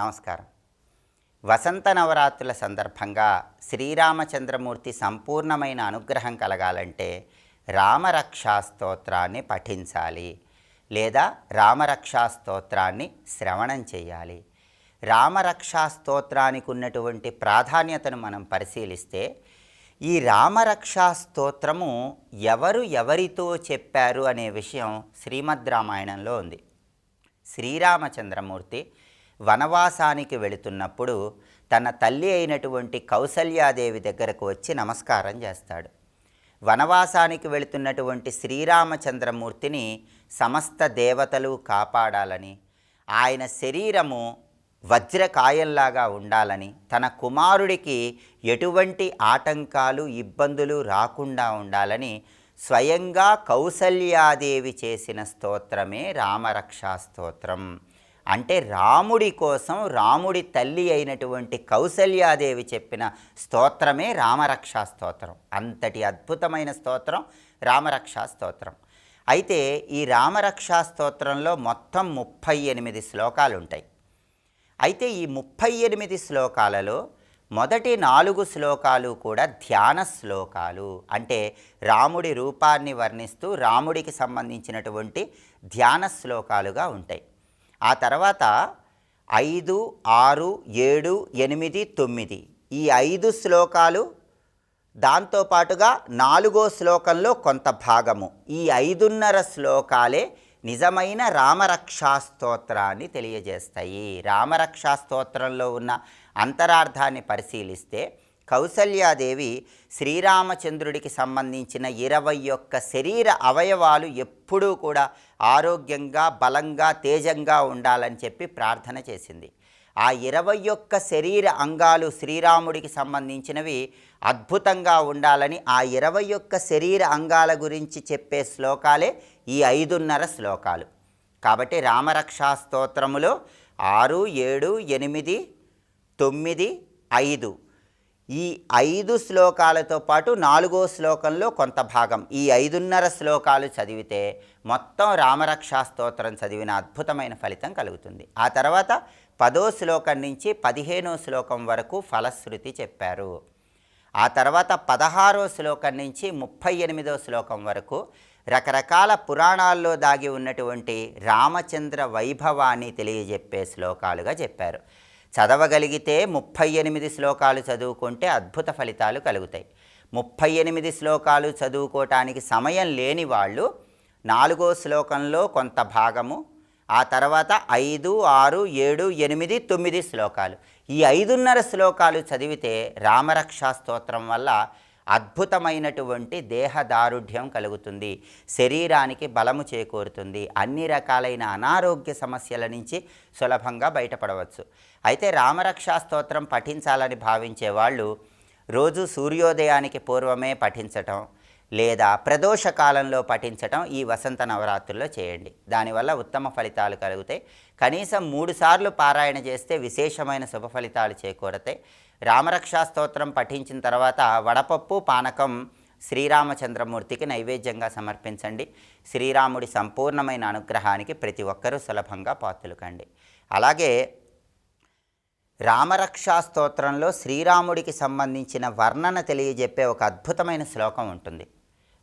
నమస్కారం. వసంత నవరాత్రుల సందర్భంగా శ్రీరామచంద్రమూర్తి సంపూర్ణమైన అనుగ్రహం కలగాలంటే రామరక్షా స్తోత్రాన్ని పఠించాలి లేదా రామరక్షా స్తోత్రాన్ని శ్రవణం చేయాలి. రామరక్షా స్తోత్రానికి ఉన్నటువంటి ప్రాధాన్యతను మనం పరిశీలిస్తే ఈ రామరక్షా స్తోత్రము ఎవరితో చెప్పారు అనే విషయం శ్రీమద్ రామాయణంలో ఉంది. శ్రీరామచంద్రమూర్తి వనవాసానికి వెళుతున్నప్పుడు తన తల్లి అయినటువంటి కౌసల్యాదేవి దగ్గరకు వచ్చి నమస్కారం చేస్తాడు. వనవాసానికి వెళుతున్నటువంటి శ్రీరామచంద్రమూర్తిని సమస్త దేవతలు కాపాడాలని, ఆయన శరీరము వజ్రకాయంలాగా ఉండాలని, తన కుమారుడికి ఎటువంటి ఆటంకాలు ఇబ్బందులు రాకుండా ఉండాలని స్వయంగా కౌసల్యాదేవి చేసిన స్తోత్రమే రామరక్షా స్తోత్రం. అంటే రాముడి కోసం రాముడి తల్లి అయినటువంటి కౌసల్యాదేవి చెప్పిన స్తోత్రమే రామరక్షా స్తోత్రం. అంతటి అద్భుతమైన స్తోత్రం రామరక్షా స్తోత్రం. అయితే ఈ రామరక్షా స్తోత్రంలో మొత్తం 38 శ్లోకాలు ఉంటాయి. అయితే ఈ 38 శ్లోకాలలో మొదటి 4 శ్లోకాలు కూడా ధ్యాన శ్లోకాలు. అంటే రాముడి రూపాన్ని వర్ణిస్తూ రాముడికి సంబంధించినటువంటి ధ్యాన శ్లోకాలుగా ఉంటాయి. ఆ తర్వాత 5, 6, 7, 8, 9 ఈ 5 శ్లోకాలు, దాంతోపాటుగా 4వ శ్లోకంలో కొంత భాగము, ఈ 5.5 శ్లోకాలే నిజమైన రామరక్షా స్తోత్రాన్ని తెలియజేస్తాయి. రామరక్షా స్తోత్రంలో ఉన్న అంతరార్థాన్ని పరిశీలిస్తే కౌసల్యాదేవి శ్రీరామచంద్రుడికి సంబంధించిన 21 శరీర అవయవాలు ఎప్పుడూ కూడా ఆరోగ్యంగా, బలంగా, తేజంగా ఉండాలని చెప్పి ప్రార్థన చేసింది. ఆ 21 శరీర అంగాలు శ్రీరాముడికి సంబంధించినవి అద్భుతంగా ఉండాలని ఆ 21 శరీర అంగాల గురించి చెప్పే శ్లోకాలే ఈ 5.5 శ్లోకాలు. కాబట్టి రామరక్షా స్తోత్రములో 6, 7, 8, 9, 5 ఈ 5 శ్లోకాలతో పాటు 4వ శ్లోకంలో కొంత భాగం, ఈ 5.5 శ్లోకాలు చదివితే మొత్తం రామరక్షా స్తోత్రం చదివిన అద్భుతమైన ఫలితం కలుగుతుంది. ఆ తర్వాత 10వ శ్లోకం నుంచి 15వ శ్లోకం వరకు ఫలశ్రుతి చెప్పారు. ఆ తర్వాత 16వ శ్లోకం నుంచి 38వ శ్లోకం వరకు రకరకాల పురాణాల్లో దాగి ఉన్నటువంటి రామచంద్ర వైభవాన్ని తెలియజెప్పే శ్లోకాలుగా చెప్పారు. చదవగలిగితే 38 శ్లోకాలు చదువుకుంటే అద్భుత ఫలితాలు కలుగుతాయి. 38 శ్లోకాలు చదువుకోవటానికి సమయం లేని వాళ్ళు 4వ శ్లోకంలో కొంత భాగము, ఆ తర్వాత 5, 6, 7, 8, 9 శ్లోకాలు, ఈ 5.5 శ్లోకాలు చదివితే రామరక్షా స్తోత్రం వల్ల అద్భుతమైనటువంటి దేహదారుఢ్యం కలుగుతుంది, శరీరానికి బలము చేకూరుతుంది, అన్ని రకాలైన అనారోగ్య సమస్యల నుంచి సులభంగా బయటపడవచ్చు. అయితే రామరక్షా స్తోత్రం పఠించాలని భావించే వాళ్ళు రోజు సూర్యోదయానికి పూర్వమే పఠించటం లేదా ప్రదోష కాలంలో పఠించటం ఈ వసంత నవరాత్రుల్లో చేయండి. దానివల్ల ఉత్తమ ఫలితాలు కలుగుతాయి. కనీసం 3 సార్లు పారాయణ చేస్తే విశేషమైన శుభ ఫలితాలు చేకూరతాయి. రామరక్షా స్తోత్రం పఠించిన తర్వాత వడపప్పు, పానకం శ్రీరామచంద్రమూర్తికి నైవేద్యంగా సమర్పించండి. శ్రీరాముడి సంపూర్ణమైన అనుగ్రహానికి ప్రతి ఒక్కరూ సులభంగా పాత్రలు కండి. అలాగే రామరక్షా స్తోత్రంలో శ్రీరాముడికి సంబంధించిన వర్ణన తెలియజెప్పే ఒక అద్భుతమైన శ్లోకం ఉంటుంది.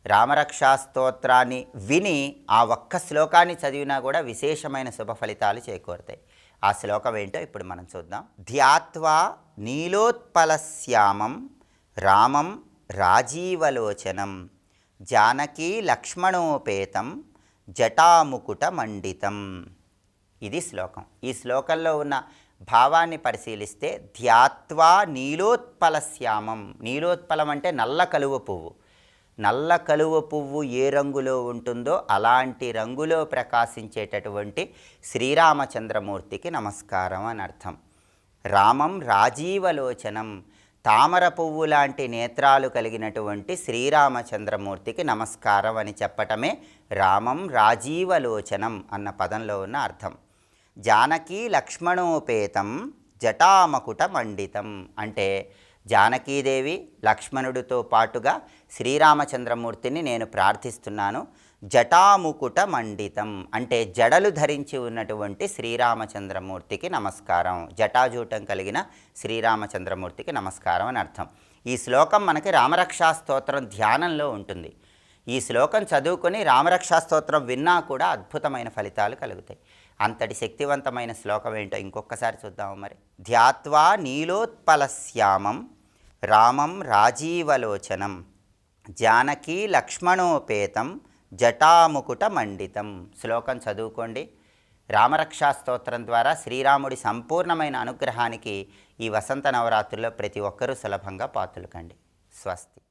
రామరక్షా స్తోత్రాన్ని విని ఆ ఒక్క శ్లోకాన్ని చదివినా కూడా విశేషమైన శుభ ఫలితాలు చేకూరుతాయి. ఆ శ్లోకం ఏంటో ఇప్పుడు మనం చూద్దాం. ధ్యాత్వా నీలోత్పలశ్యామం రామం రాజీవలోచనం జానకీ లక్ష్మణోపేతం జటాముకుట మండితం. ఇది శ్లోకం. ఈ శ్లోకంలో ఉన్న భావాన్ని పరిశీలిస్తే ధ్యాత్వా నీలోత్పలశ్యామం, నీలోత్పలం అంటే నల్ల కలువ పువ్వు. నల్ల కలువ పువ్వు ఏ రంగులో ఉంటుందో అలాంటి రంగులో ప్రకాశించేటటువంటి శ్రీరామచంద్రమూర్తికి నమస్కారం అని అర్థం. రామం రాజీవలోచనం, తామర పువ్వు లాంటి నేత్రాలు కలిగినటువంటి శ్రీరామచంద్రమూర్తికి నమస్కారం అని చెప్పటమే రామం రాజీవలోచనం అన్న పదంలో ఉన్న అర్థం. జానకీ లక్ష్మణోపేతం జటామకుట మండితం అంటే జానకీదేవి లక్ష్మణుడితో పాటుగా శ్రీరామచంద్రమూర్తిని నేను ప్రార్థిస్తున్నాను. జటాముకుట మండితం అంటే జడలు ధరించి ఉన్నటువంటి శ్రీరామచంద్రమూర్తికి నమస్కారం. జటాజూటం కలిగిన శ్రీరామచంద్రమూర్తికి నమస్కారం అని అర్థం. ఈ శ్లోకం మనకి రామరక్షా స్తోత్రం ధ్యానంలో ఉంటుంది. ఈ శ్లోకం చదువుకొని రామరక్షా స్తోత్రం విన్నా కూడా అద్భుతమైన ఫలితాలు కలుగుతాయి. అంతటి శక్తివంతమైన శ్లోకం ఏంటో ఇంకొకసారి చూద్దాము మరి. ధ్యాత్వా నీలోత్పలశ్యామం రామం రాజీవలోచనం జానకీ లక్ష్మణోపేతం జటాముకుట మండితం. శ్లోకం చదువుకోండి. రామరక్షా స్తోత్రం ద్వారా శ్రీరాముడి సంపూర్ణమైన అనుగ్రహానికి ఈ వసంత నవరాత్రుల్లో ప్రతి ఒక్కరూ సులభంగా పాత్రలు కండి. స్వస్తి.